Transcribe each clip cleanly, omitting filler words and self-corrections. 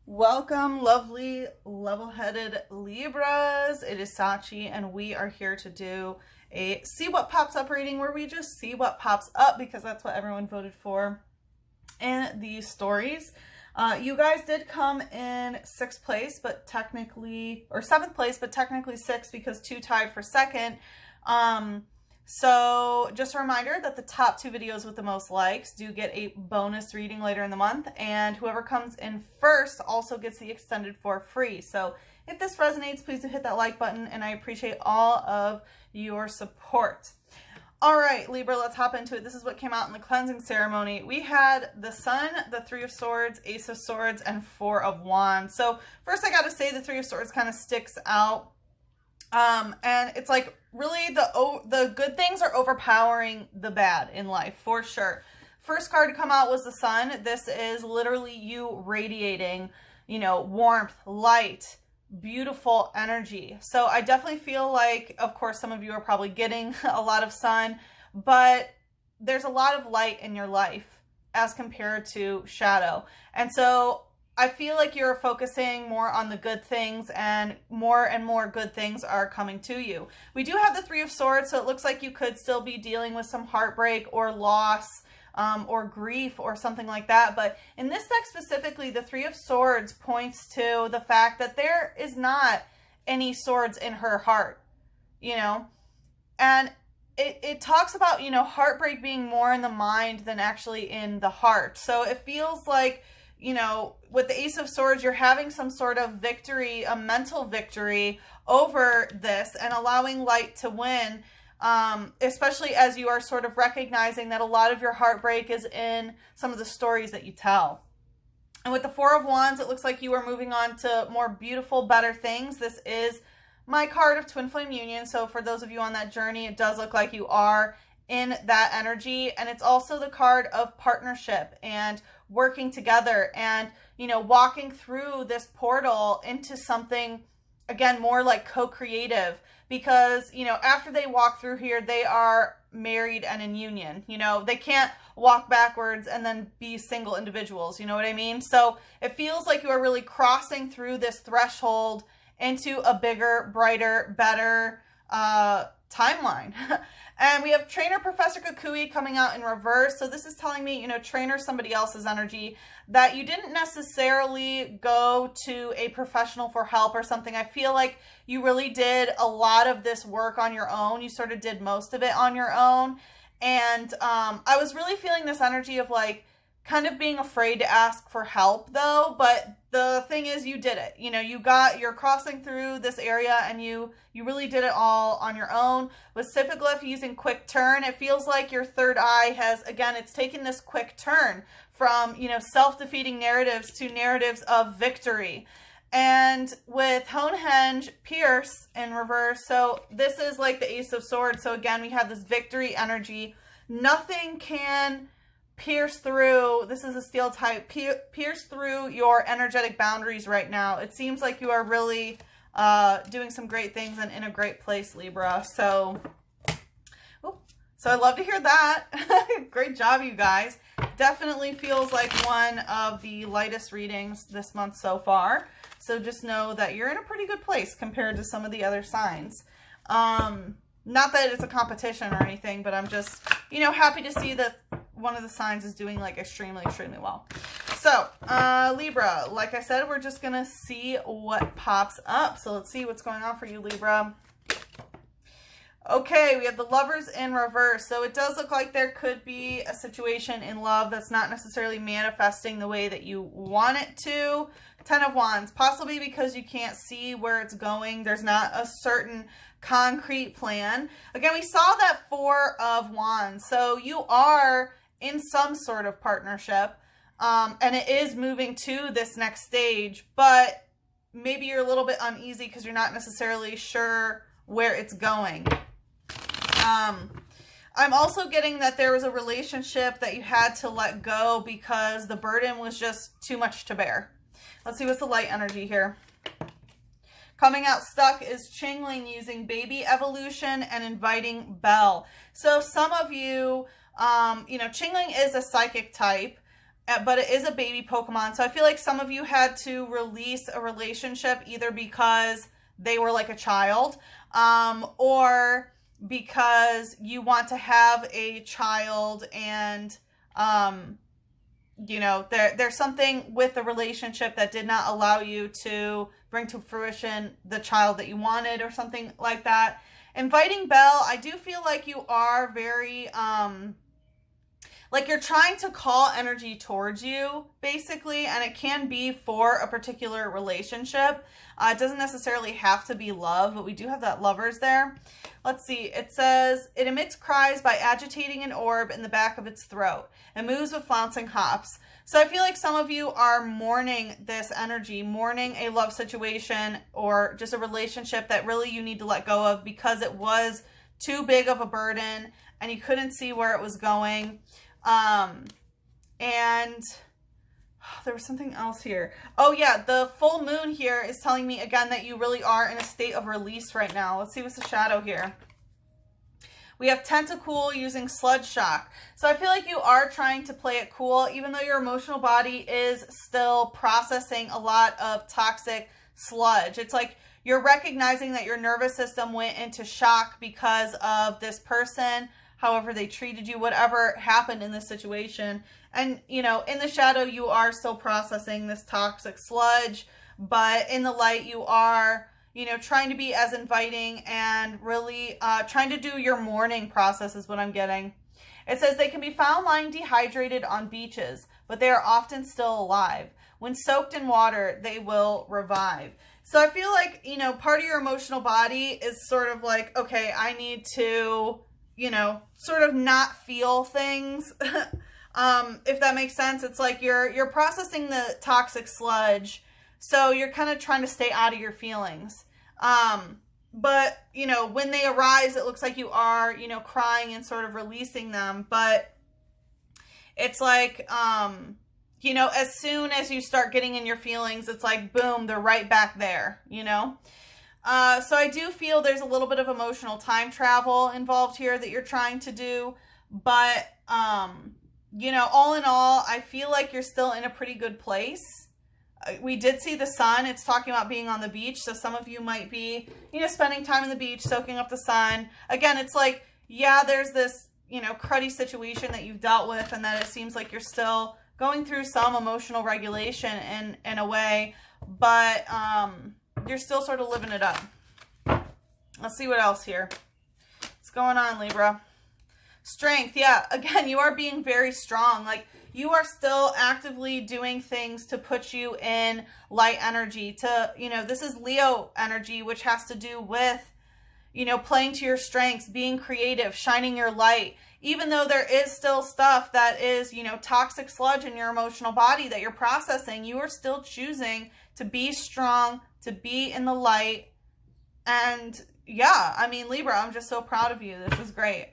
Welcome, lovely, level-headed Libras. It is Sachi, and we are here to do a See What Pops Up reading where we just see what pops up because that's what everyone voted for in these stories. You guys did come in 6th place, but technically, or 7th place, but technically 6th because 2 tied for 2nd. So just a reminder that the top 2 videos with the most likes do get a bonus reading later in the month, and whoever comes in first also gets the extended for free. So if this resonates, please do hit that like button, and I appreciate all of your support. All right, Libra, let's hop into it. This is what came out in the cleansing ceremony. We had the Sun, the 3 of Swords, Ace of Swords, and 4 of Wands. So first I got to say the 3 of Swords kind of sticks out. And it's like really the good things are overpowering the bad in life for sure. First card to come out was the Sun. This is literally you radiating, you know, warmth, light, beautiful energy. So I definitely feel like, of course, some of you are probably getting a lot of sun, but there's a lot of light in your life as compared to shadow. And so I feel like you're focusing more on the good things, and more good things are coming to you. We do have the 3 of Swords, so it looks like you could still be dealing with some heartbreak or loss or grief or something like that. But in this deck specifically, the 3 of Swords points to the fact that there is not any swords in her heart, you know? And it talks about, you know, heartbreak being more in the mind than actually in the heart. So it feels like, you know, with the Ace of Swords, you're having some sort of victory, a mental victory over this and allowing light to win, especially as you are sort of recognizing that a lot of your heartbreak is in some of the stories that you tell. And with the 4 of Wands, it looks like you are moving on to more beautiful, better things. This is my card of Twin Flame Union. So for those of you on that journey, it does look like you are in that energy. And it's also the card of partnership and working together and, you know, walking through this portal into something, again, more like co-creative, because, you know, after they walk through here, they are married and in union. You know, they can't walk backwards and then be single individuals. You know what I mean? So it feels like you are really crossing through this threshold into a bigger, brighter, better timeline. And we have Trainer Professor Kukui coming out in reverse. So this is telling me, you know, Trainer somebody else's energy, that you didn't necessarily go to a professional for help or something. I feel like you really did a lot of this work on your own. You sort of did most of it on your own. And I was really feeling this energy of like kind of being afraid to ask for help though. But the thing is, you did it. You know, you're crossing through this area and you really did it all on your own. With Sifiglyph using quick turn, it feels like your third eye has, again, it's taken this quick turn from, you know, self-defeating narratives to narratives of victory. And with Honehenge Pierce in reverse, so this is like the Ace of Swords. So again, we have this victory energy. Nothing can pierce through, this is a steel type, pierce through your energetic boundaries right now. It seems like you are really doing some great things and in a great place, Libra. So I love to hear that. Great job, you guys. Definitely feels like one of the lightest readings this month so far. So just know that you're in a pretty good place compared to some of the other signs. Not that it's a competition or anything, but I'm just, you know, happy to see that one of the signs is doing like extremely, extremely well. So, Libra, like I said, we're just going to see what pops up. So let's see what's going on for you, Libra. Okay, we have the Lovers in reverse. So it does look like there could be a situation in love that's not necessarily manifesting the way that you want it to. 10 of Wands, possibly because you can't see where it's going. There's not a certain concrete plan. Again, we saw that 4 of Wands. So you are in some sort of partnership, and it is moving to this next stage, but maybe you're a little bit uneasy because you're not necessarily sure where it's going. I'm also getting that there was a relationship that you had to let go because the burden was just too much to bear. Let's see what's the light energy here. Coming out stuck is Chingling using Baby Evolution and inviting Belle. So some of you, you know, Chingling is a psychic type. but it is a baby Pokemon. So I feel like some of you had to release a relationship either because they were like a child, or because you want to have a child and, you know, there's something with the relationship that did not allow you to bring to fruition the child that you wanted or something like that. Inviting Bell, I do feel like you are very, like you're trying to call energy towards you, basically, and it can be for a particular relationship. It doesn't necessarily have to be love, but we do have that lovers there. Let's see. It says, it emits cries by agitating an orb in the back of its throat and moves with flouncing hops. So I feel like some of you are mourning this energy, mourning a love situation or just a relationship that really you need to let go of because it was too big of a burden and you couldn't see where it was going. And there was something else here. Oh yeah, the full moon here is telling me again that you really are in a state of release right now. Let's see what's the shadow here. We have Tentacool using Sludge Shock. So I feel like you are trying to play it cool, even though your emotional body is still processing a lot of toxic sludge. It's like you're recognizing that your nervous system went into shock because of this person, however they treated you, whatever happened in this situation. And, you know, in the shadow, you are still processing this toxic sludge, but in the light, you are, you know, trying to be as inviting and really trying to do your mourning process is what I'm getting. It says they can be found lying dehydrated on beaches, but they are often still alive. When soaked in water, they will revive. So I feel like, you know, part of your emotional body is sort of like, okay, I need to, you know, sort of not feel things. If that makes sense. It's like you're processing the toxic sludge, so you're kind of trying to stay out of your feelings. But, you know, when they arise, it looks like you are, you know, crying and sort of releasing them. But it's like, you know, as soon as you start getting in your feelings, it's like, boom, they're right back there, you know. So I do feel there's a little bit of emotional time travel involved here that you're trying to do. But, you know, all in all, I feel like you're still in a pretty good place. We did see the sun. It's talking about being on the beach. So some of you might be, you know, spending time on the beach, soaking up the sun. Again, it's like, yeah, there's this, you know, cruddy situation that you've dealt with and that it seems like you're still going through some emotional regulation in a way, but you're still sort of living it up. Let's see what else here. What's going on, Libra? Strength. Yeah, again, you are being very strong. Like, you are still actively doing things to put you in light energy. To, you know, this is Leo energy, which has to do with, you know, playing to your strengths, being creative, shining your light. Even though there is still stuff that is, you know, toxic sludge in your emotional body that you're processing, you are still choosing to be strong, to be in the light. And yeah, I mean, Libra, I'm just so proud of you. This is great.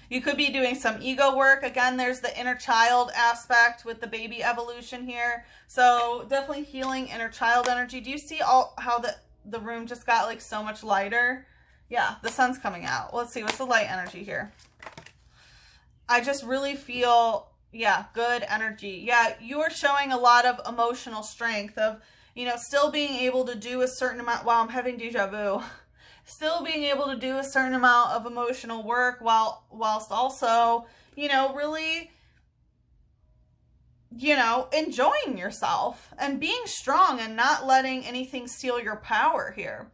You could be doing some ego work. Again, there's the inner child aspect with the baby evolution here. So definitely healing inner child energy. Do you see how the room just got like so much lighter? Yeah, the sun's coming out. Let's see, what's the light energy here? I just really feel, yeah, good energy. Yeah, you are showing a lot of emotional strength of, you know, still being able to do a certain amount. Wow, I'm having deja vu. Still being able to do a certain amount of emotional work whilst also, you know, really, you know, enjoying yourself and being strong and not letting anything steal your power here.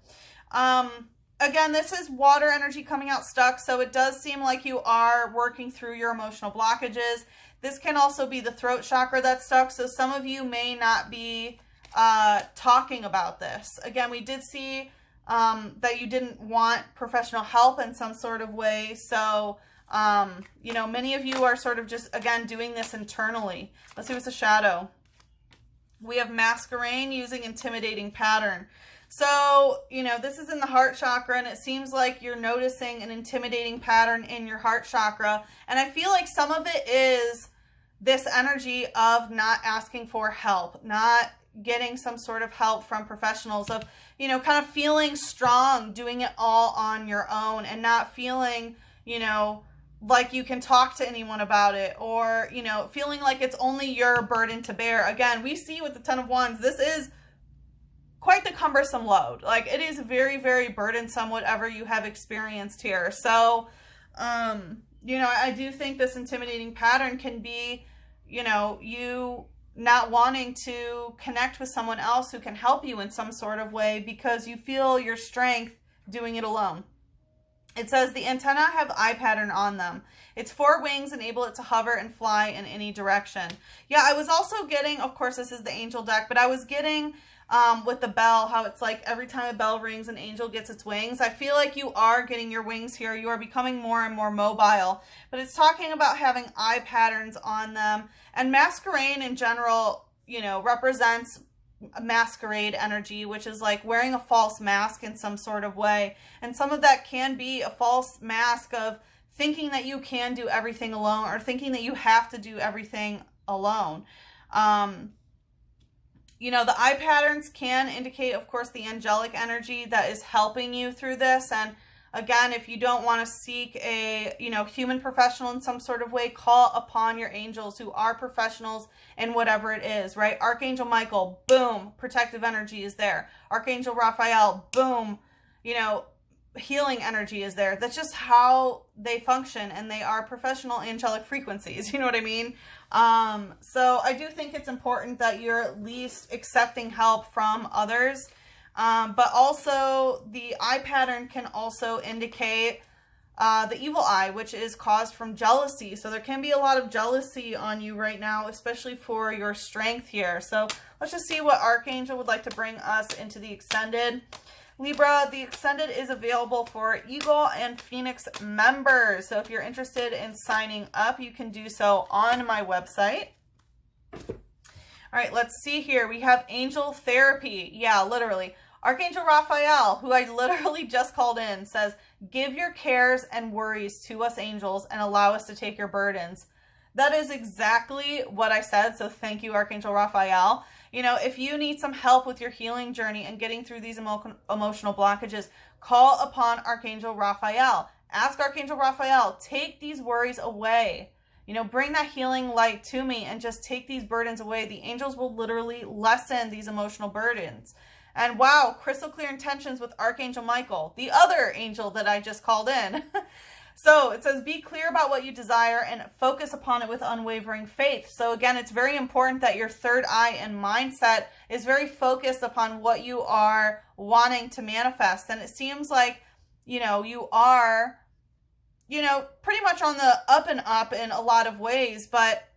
Again, this is water energy coming out stuck, so it does seem like you are working through your emotional blockages. This can also be the throat chakra that's stuck, so some of you may not be talking about this. Again, we did see that you didn't want professional help in some sort of way. So, you know, many of you are sort of just, again, doing this internally. Let's see what's the shadow. We have Masquerade using intimidating pattern. So, you know, this is in the heart chakra, and it seems like you're noticing an intimidating pattern in your heart chakra. And I feel like some of it is this energy of not asking for help, not getting some sort of help from professionals, of, you know, kind of feeling strong, doing it all on your own and not feeling, you know, like you can talk to anyone about it, or, you know, feeling like it's only your burden to bear. Again, we see with the Ten of Wands, this is quite the cumbersome load. Like, it is very, very burdensome, whatever you have experienced here. So, you know, I do think this intimidating pattern can be, you know, you not wanting to connect with someone else who can help you in some sort of way because you feel your strength doing it alone. It says the antennae have eye pattern on them. Its 4 wings enable it to hover and fly in any direction. Yeah, I was also getting, of course, this is the angel deck, but I was getting with the bell, how it's like every time a bell rings, an angel gets its wings. I feel like you are getting your wings here. You are becoming more and more mobile. But it's talking about having eye patterns on them. And masquerade in general, you know, represents masquerade energy, which is like wearing a false mask in some sort of way. And some of that can be a false mask of thinking that you can do everything alone, or thinking that you have to do everything alone. You know, the eye patterns can indicate, of course, the angelic energy that is helping you through this. And again, if you don't want to seek a, you know, human professional in some sort of way, call upon your angels who are professionals in whatever it is, right? Archangel Michael, boom, protective energy is there. Archangel Raphael, boom, you know, healing energy is there. That's just how they function, and they are professional angelic frequencies. You know what I mean? So I do think it's important that you're at least accepting help from others. But also the eye pattern can also indicate the evil eye, which is caused from jealousy. So there can be a lot of jealousy on you right now, especially for your strength here. So let's just see what Archangel would like to bring us into the extended. Libra, the extended is available for Eagle and Phoenix members. So if you're interested in signing up, you can do so on my website. All right, let's see here. We have angel therapy. Yeah, literally. Archangel Raphael, who I literally just called in, says, give your cares and worries to us angels and allow us to take your burdens. That is exactly what I said. So thank you, Archangel Raphael. You know, if you need some help with your healing journey and getting through these emotional blockages, call upon Archangel Raphael. Ask Archangel Raphael, take these worries away. You know, bring that healing light to me and just take these burdens away. The angels will literally lessen these emotional burdens. And wow, crystal clear intentions with Archangel Michael, the other angel that I just called in. So it says, be clear about what you desire and focus upon it with unwavering faith. So again, it's very important that your third eye and mindset is very focused upon what you are wanting to manifest. And it seems like, you know, you are, you know, pretty much on the up and up in a lot of ways. But,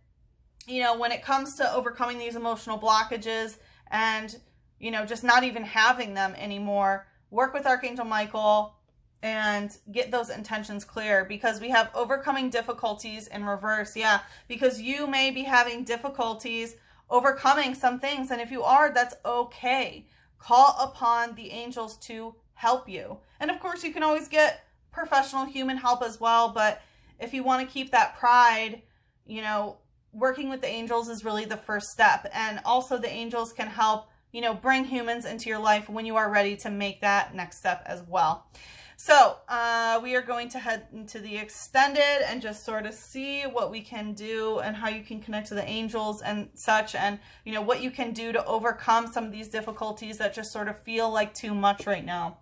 you know, when it comes to overcoming these emotional blockages and, you know, just not even having them anymore, work with Archangel Michael and get those intentions clear, because we have overcoming difficulties in reverse. Yeah, because you may be having difficulties overcoming some things. And if you are, that's okay. Call upon the angels to help you. And of course, you can always get professional human help as well. But if you want to keep that pride, you know, working with the angels is really the first step. And also the angels can help, you know, bring humans into your life when you are ready to make that next step as well. So we are going to head into the extended and just sort of see what we can do and how you can connect to the angels and such, and, you know, what you can do to overcome some of these difficulties that just sort of feel like too much right now.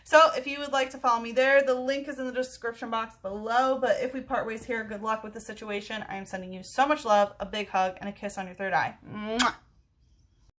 So if you would like to follow me there, the link is in the description box below. But if we part ways here, good luck with the situation. I am sending you so much love, a big hug, and a kiss on your third eye. Mwah!